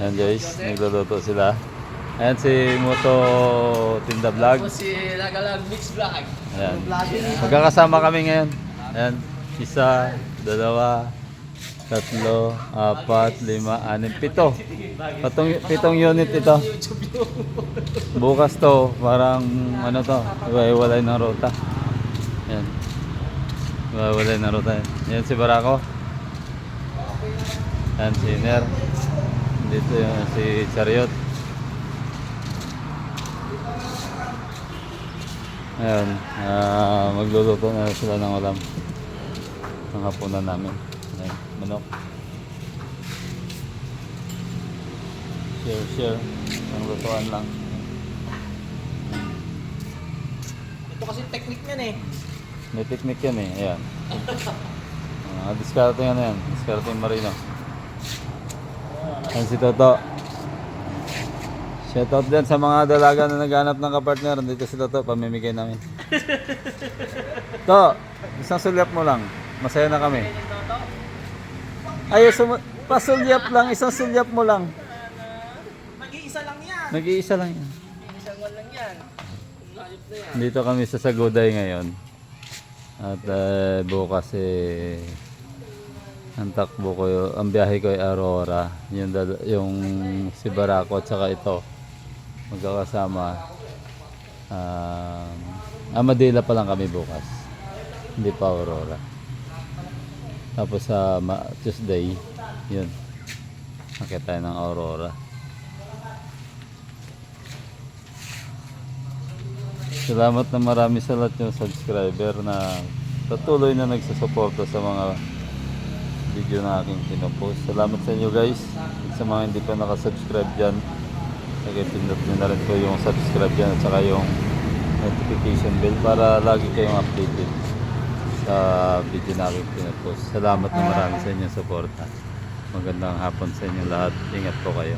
Ayan guys, nagluluto sila. Ayan si Moto Tinda Vlog. Si Nagalag Mix Vlog. Ayan. Magkakasama kami ngayon. Ayan. Isa, dalawa, tatlo, apat, lima, anim, pito. Pitong unit ito. Bukas to, parang ano to, iwalay ng ruta. Ayan. Iwalay ng ruta. Ayan si Barako. Ayan si Ner. Dito yung si Chariot. Ayan, magluluto na sila ng ulam. Ang hapunan namin. Ayan, manok. Share. Ang lutuan lang. Ito kasi technique yan eh. May technique yan eh. Ayan. Diskarte yan yan. Diskarte yung Marino. Ayan si Toto. Shoutout dyan sa mga dalaga na naghanap ng kapartner. Dito si Toto, pamimigay namin. To, isang sulyap mo lang. Masaya na kami. Ay, pasulyap lang. Isang sulyap mo lang. Nag-iisa lang yan. Nag-iisa lang yan. Isang one lang yan. Ayop na yan. Dito kami sa Saguday ngayon. At bukas ang takbo ko, ang biyahe ko ay Aurora. Yung si Barako at saka ito. Magkakasama. Amadila pa lang kami bukas. Hindi pa Aurora. Tapos sa Tuesday, yun. Nakita tayo ng Aurora. Salamat na marami sa lahat yung subscriber na patuloy na nagsusuporta sa mga video na aking pinopost. Salamat sa inyo guys. At sa mga hindi pa nakasubscribe dyan, pindot nyo na rin po yung subscribe dyan at saka yung notification bell para lagi kayong updated sa video na aking pinopost. Salamat na marami sa inyong suporta. Magandang hapon sa inyo lahat. Ingat po kayo.